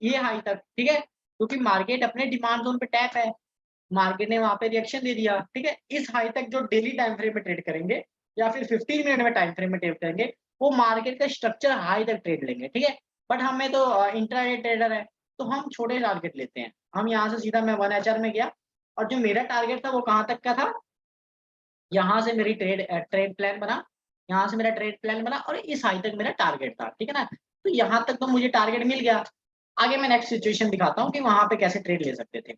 ये हाई तक, ठीक है, क्योंकि मार्केट अपने डिमांड जोन पे टैप है, मार्केट ने वहां पे रिएक्शन दे दिया, ठीक है। इस हाई तक जो डेली टाइम फ्रेम में ट्रेड करेंगे या फिर 15 मिनट में टाइम फ्रेम में ट्रेड करेंगे, वो मार्केट का स्ट्रक्चर हाई तक ट्रेड लेंगे, ठीक है। बट हमें तो इंट्राडे ट्रेडर है, तो हम छोटे टारगेट लेते हैं। हम यहाँ से सीधा मैं 1HR में गया, और जो मेरा टारगेट था वो कहाँ तक का था, यहाँ से मेरी ट्रेड प्लान बना, यहाँ से मेरा ट्रेड प्लान बना, और इस हाई तक मेरा टारगेट था, ठीक है ना। तो यहाँ तक तो मुझे टारगेट मिल गया। आगे मैं नेक्स्ट सिचुएशन दिखाता हूँ कि वहां पे कैसे ट्रेड ले सकते थे।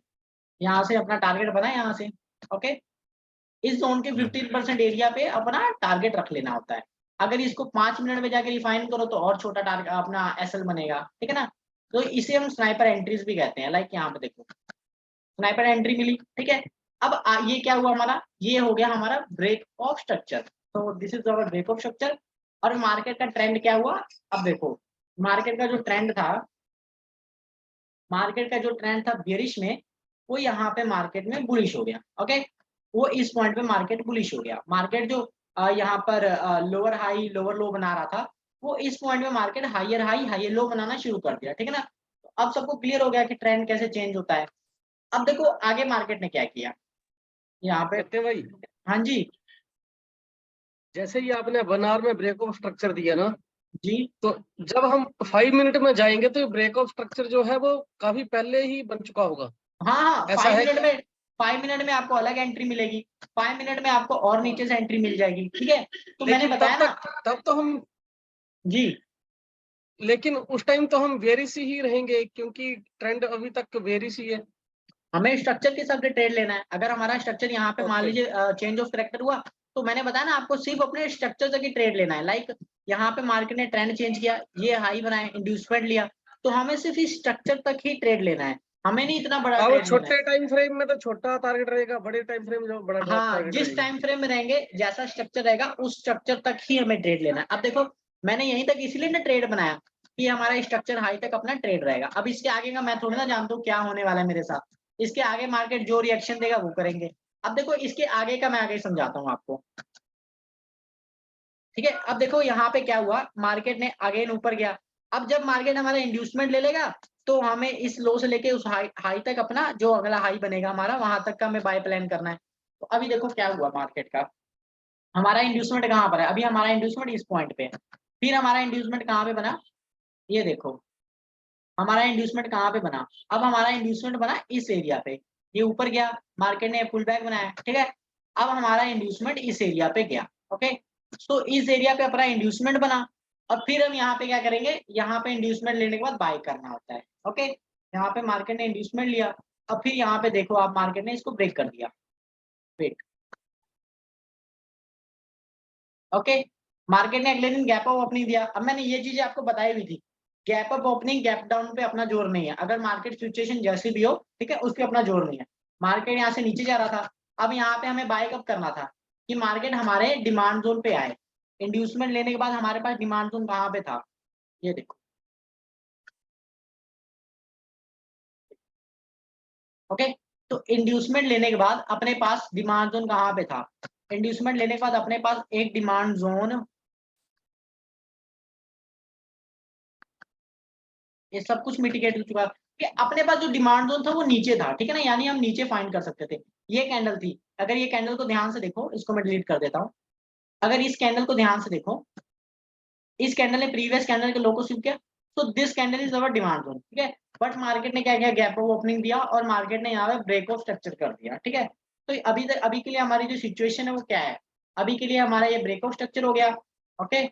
यहाँ से अपना टारगेट बना, यहाँ से ओके, इस जोन के 15% एरिया पे अपना टारगेट रख लेना होता है। अगर इसको 5 मिनट में जाके रिफाइन करो तो और छोटा टारगेट अपना SL बनेगा, ठीक है ना। तो इसे हम स्नाइपर एंट्रीज भी कहते हैं। लाइक यहाँ पे देखो, स्नाइपर एंट्री मिली, ठीक है। अब ये क्या हुआ हमारा, ये हो गया हमारा ब्रेक ऑफ स्ट्रक्चर। तो this is our break of structure. और मार्केट का ट्रेंड क्या हुआ, अब देखो मार्केट का जो ट्रेंड था, मार्केट का जो ट्रेंड था बियरिश में, वो यहाँ पे मार्केट में बुलिश हो गया। ओके, वो इस पॉइंट पे मार्केट बुलिश हो गया। मार्केट जो यहाँ पर लोअर हाई लोअर लो बना रहा था, वो इस पॉइंट पे मार्केट हाइयर हाई हाइयर लो बनाना शुरू कर दिया, ठीक है ना। तो अब सबको क्लियर हो गया कि ट्रेंड कैसे चेंज होता है। अब देखो आगे मार्केट ने क्या किया यहाँ पे। सत्य भाई, हाँ जी, जैसे ही आपने 1 आवर में ब्रेक ऑफ स्ट्रक्चर दिया ना, जी तो जब हम 5 मिनट में जाएंगे तो ब्रेक ऑफ स्ट्रक्चर जो है वो काफी पहले ही बन चुका होगा। हाँ हाँ, ऐसा है क्या? 5 मिनट में आपको अलग एंट्री मिलेगी, 5 मिनट में आपको और नीचे से एंट्री मिल जाएगी, ठीक है। तो मैंने लेकिन बताया ना तब तो हम जी, लेकिन उस टाइम तो हम बेरिश ही रहेंगे, क्योंकि ट्रेंड अभी तक बेरिश ही है। हमें स्ट्रक्चर के हिसाब से ट्रेड लेना है। अगर हमारा स्ट्रक्चर यहाँ पे मान ओके। लीजिए चेंज ऑफ करेक्टर हुआ, तो मैंने बताया ना आपको सिर्फ अपने स्ट्रक्चर तक ही ट्रेड लेना है। लाइक यहाँ पे मार्केट ने ट्रेंड चेंज किया, ये हाई बनाया, इंड्यूसमेंट लिया, तो हमें सिर्फ इस स्ट्रक्चर तक ही ट्रेड लेना है, हमें नहीं इतना बड़ा अब ट्रेड लेना है। छोटे टाइम फ्रेम में तो छोटा टारगेट रहेगा, बड़े टाइम फ्रेम में जो बड़ा हाँ, टारगेट जिस रहेगा। टाइम फ्रेम में रहेंगे, जैसा स्ट्रक्चर रहेगा उस स्ट्रक्चर तक ही हमें ट्रेड लेना है। अब देखो मैंने यहीं तक इसलिए ना ट्रेड बनाया कि हमारा स्ट्रक्चर हाई तक अपना ट्रेड रहेगा। अब इसके आगे का मैं थोड़ी ना जानता हूँ क्या होने वाला है मेरे साथ, इसके आगे मार्केट जो रिएक्शन देगा वो करेंगे। अब देखो इसके आगे का मैं आगे समझाता हूँ आपको, ठीक है। अब देखो यहाँ पे क्या हुआ, मार्केट ने अगेन ऊपर गया। अब जब मार्केट हमारा इंड्यूसमेंट ले लेगा, तो हमें इस लो से लेके उस हाई तक अपना जो अगला हाई बनेगा हमारा, वहां तक का हमें बाय प्लान करना है। तो अभी देखो क्या हुआ मार्केट का, हमारा इंड्यूसमेंट कहाँ पर है, अभी हमारा इंड्यूसमेंट इस पॉइंट पे है। फिर हमारा इंड्यूसमेंट कहाँ पे बना, ये देखो हमारा इंड्यूसमेंट कहाँ पे बना। अब हमारा इंड्यूसमेंट बना इस एरिया पे, ये ऊपर गया, मार्केट ने पुल बैक बनाया, ठीक है। अब हमारा इंड्यूसमेंट इस एरिया पे गया, ओके। तो इस एरिया पे अपना इंड्यूसमेंट बना, और फिर हम यहाँ पे क्या करेंगे, यहाँ पे इंड्यूसमेंट लेने के बाद बाय करना होता है, ओके। यहाँ पे मार्केट ने इंड्यूसमेंट लिया, अब फिर यहाँ पे देखो आप मार्केट ने इसको ब्रेक कर दिया, वेट, ओके। मार्केट ने अगले दिन गैप अप ओपनिंग दिया। अब मैंने ये चीजें आपको बताई हुई थी, gap up opening gap down पे अपना जोर नहीं है। अगर मार्केट सिचुएशन जैसी भी हो, ठीक है, उस पे अपना जोर नहीं है। मार्केट यहाँ से नीचे जा रहा था, अब यहाँ पे हमें बाय कब करना था कि मार्केट हमारे डिमांड जोन पे आए। इंड्यूसमेंट लेने के बाद हमारे पास डिमांड जोन कहाँ पे था, ये देखो, ओके। तो इंड्यूसमेंट लेने के बाद अपने पास डिमांड जोन कहाँ पे था, इंड्यूसमेंट लेने के बाद अपने पास एक डिमांड जोन, ये सब कुछ मिटिगेट हो चुका कि अपने पास जो डिमांड जोन था वो नीचे था, ठीक है ना, यानी हम नीचे फाइंड कर सकते थे। ये कैंडल थी, अगर ये कैंडल को ध्यान से देखो, इसको मैं डिलीट कर देता हूँ। अगर इस कैंडल को ध्यान से देखो, इस कैंडल ने प्रीवियस कैंडल के लो को स्वीप किया, तो this candle is our demand zone, ठीक है। बट मार्केट ने क्या किया, गैप अप ओपनिंग दिया और मार्केट ने यहाँ पे ब्रेक ऑफ स्ट्रक्चर कर दिया, ठीक है। तो अभी के लिए हमारी जो सिचुएशन है वो क्या है, अभी के लिए हमारा ये ब्रेक ऑफ स्ट्रक्चर हो गया, okay.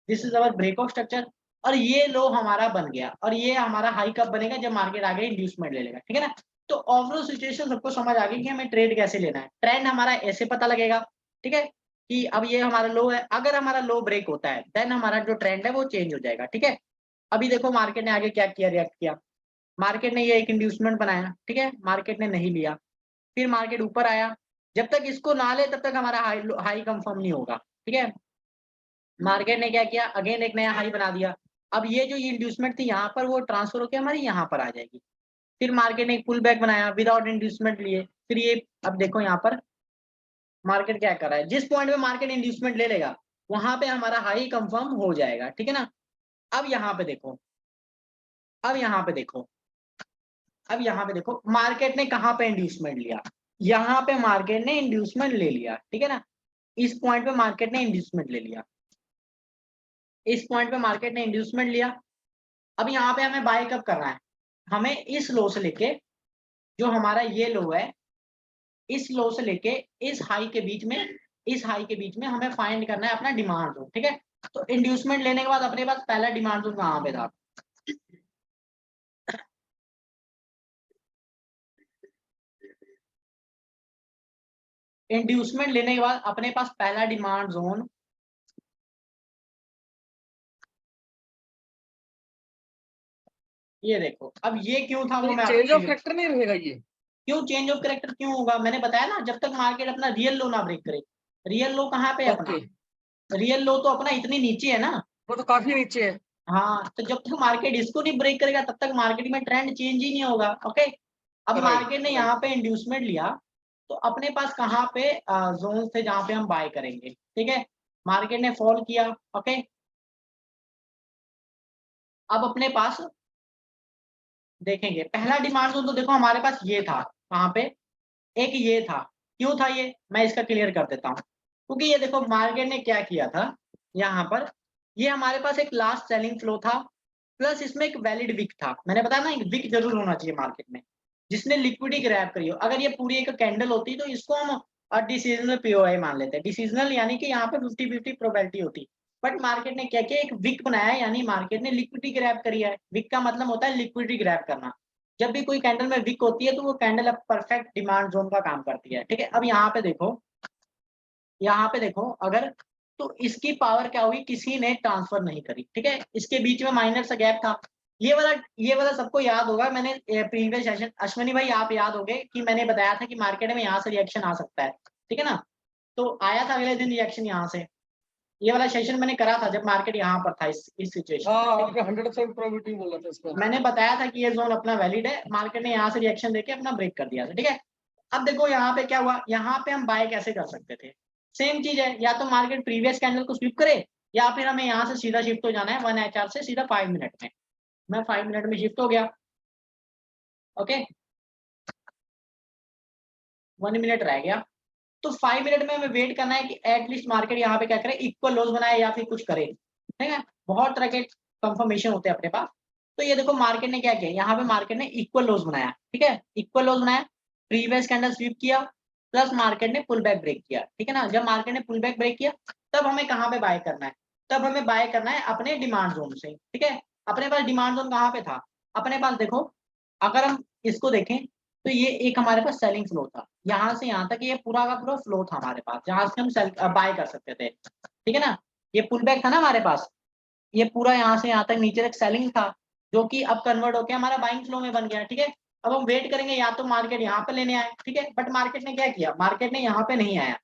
This is our break of structure, और ये लो हमारा बन गया, और ये हमारा हाई कब बनेगा, जब मार्केट आगे इंड्यूसमेंट ले लेगा, ठीक है ना। तो ओवरऑल सिचुएशन सबको समझ आ गई कि हमें ट्रेड कैसे लेना है। ट्रेंड हमारा ऐसे पता लगेगा, ठीक है, कि अब ये हमारा लो है, अगर हमारा लो ब्रेक होता है देन हमारा जो ट्रेंड है वो चेंज हो जाएगा, ठीक है। अभी देखो मार्केट ने आगे क्या किया, रिएक्ट किया, मार्केट ने ये एक इंड्यूसमेंट बनाया, ठीक है, मार्केट ने नहीं लिया, फिर मार्केट ऊपर आया, जब तक इसको ना ले तब तक हमारा हाई कंफर्म नहीं होगा, ठीक है। मार्केट ने क्या किया, अगेन एक नया हाई बना दिया, अब ये जो इंड्यूसमेंट थी यहाँ पर वो ट्रांसफर होकर हमारी यहाँ पर आ जाएगी। फिर मार्केट ने एक पुल बैक बनाया विदाउट इंड्यूसमेंट लिए, फिर ये अब देखो यहाँ पर मार्केट क्या कर रहा है, जिस पॉइंट पे मार्केट इंड्यूसमेंट ले लेगा वहां पे हमारा हाई कंफर्म हो जाएगा, ठीक है ना। अब यहाँ पे देखो, अब यहाँ पे देखो, अब यहाँ पे देखो मार्केट ने कहाँ पे इंड्यूसमेंट लिया, यहाँ पे मार्केट ने इंड्यूसमेंट ले लिया, ठीक है ना। इस पॉइंट पे मार्केट ने इंड्यूसमेंट ले लिया, इस पॉइंट पे मार्केट ने इंड्यूसमेंट लिया। अब यहाँ पे हमें बाय कब करना है, हमें इस लो से लेके जो हमारा ये लो है, इस लो से लेके इस हाई के बीच में, इस हाई के बीच में हमें फाइंड करना है अपना डिमांड जोन, ठीक है। तो इंड्यूसमेंट लेने के बाद अपने पास पहला डिमांड जोन कहाँ पे था, इंड्यूसमेंट लेने के बाद अपने पास पहला डिमांड जोन ये देखो। अब ये क्यों था वो मैं चेंज ऑफ आपको, कैरेक्टर नहीं रहेगा ये? क्यों चेंज ऑफ कैरेक्टर क्यों होगा, मैंने बताया ना, जब तक मार्केट अपना रियल लो ना ब्रेक करे। रियल लो कहाँ पे है अपना, रियल लो तो अपना इतनी नीचे है ना, वो तो काफी नीचे है। हाँ, तो जब तक मार्केट इसको नहीं ब्रेक करेगा तब तक मार्केट में ट्रेंड चेंज ही नहीं होगा, ओके। अब मार्केट ने यहाँ पे इंड्यूसमेंट लिया तो अपने पास कहाँ पे जोन थे जहाँ पे हम बाय करेंगे, ठीक है। मार्केट ने फॉल किया, ओके। अब अपने पास देखेंगे पहला डिमांड जोन तो देखो हमारे पास ये था, कहाँ पे, एक ये था, क्यों था ये मैं इसका क्लियर कर देता हूँ। क्योंकि ये देखो मार्केट ने क्या किया था, यहाँ पर ये हमारे पास एक लास्ट सेलिंग फ्लो था, प्लस इसमें एक वैलिड विक था। मैंने बताया ना एक विक जरूर होना चाहिए मार्केट में जिसने लिक्विडिटी ग्रैब करी हो। अगर ये पूरी एक कैंडल होती तो इसको हम डिसीजनल पीओआई मान लेते हैं, डिसीजनल यानी कि यहाँ पे 50-50 प्रोबेबिलिटी होती। बट मार्केट ने क्या किया, एक विक बनाया, यानी मार्केट ने लिक्विडिटी ग्रैब करी है। विक का मतलब होता है लिक्विडिटी ग्रैब करना। जब भी कोई कैंडल में विक होती है तो वो कैंडल अब परफेक्ट डिमांड जोन का काम करती है, ठीक है। अब यहाँ पे देखो, यहाँ पे देखो अगर, तो इसकी पावर क्या हुई, किसी ने ट्रांसफर नहीं करी, ठीक है। इसके बीच में माइनर सा गैप था, ये वाला सबको याद होगा। मैंने प्रीवियस सेशन, अश्विनी भाई आप याद होंगे कि मैंने बताया था कि मार्केट में यहाँ से रिएक्शन आ सकता है, ठीक है ना। तो आया था अगले दिन रिएक्शन यहाँ से, ये वाला सेशन मैंने करा था जब मार्केट यहाँ पर था इस सिचुएशन। हाँ, आपने 100% प्रोबेबिलिटी बोला था इसका। मैंने बताया था कि ये जोन अपना वैलिड है, मार्केट ने यहाँ से रिएक्शन देके अपना ब्रेक कर दिया था, ठीक है। अब देखो यहाँ पे क्या हुआ, यहाँ पे हम बाय कैसे कर सकते थे, सेम चीज है, या तो मार्केट प्रीवियस कैंडल को स्वीप करे या फिर हमें यहाँ से सीधा शिफ्ट हो जाना है 1HR से सीधा 5 मिनट में। मैं 5 मिनट में शिफ्ट हो गया, ओके, 1 मिनट रह गया। तो 5 मिनट में हमें वेट करना है कि एटलीस्ट मार्केट यहाँ पे क्या करे, इक्वल लोज बनाए या फिर कुछ करे, ठीक है। बहुत तरह के कंफर्मेशन होते हैं अपने पास। तो ये देखो मार्केट ने क्या किया, यहाँ पे मार्केट ने इक्वल लोज बनाया, ठीक है, इक्वल लोज बनाया, प्रीवियस कैंडल स्वीप किया, प्लस मार्केट ने पुल बैक ब्रेक किया, ठीक है ना। जब मार्केट ने पुल बैक ब्रेक किया तब हमें कहाँ पे बाय करना है, तब हमें बाय करना है अपने डिमांड जोन से, ठीक है। अपने पास डिमांड जोन कहाँ पे था, अपने पास देखो, अगर हम इसको देखें तो ये एक हमारे पास सेलिंग फ्लो था, यहाँ से यहाँ तक ये पूरा का पूरा फ्लो था हमारे पास, जहां से हम बाय कर सकते थे, ठीक है ना। ये पुल बैक था ना हमारे पास, ये पूरा यहाँ से यहाँ तक नीचे तक सेलिंग था, जो कि अब कन्वर्ट होकर हमारा बाइंग फ्लो में बन गया, ठीक है। अब हम वेट करेंगे या तो मार्केट यहाँ पे लेने आए, ठीक है, बट मार्केट ने क्या किया, मार्केट ने यहाँ पे नहीं आया,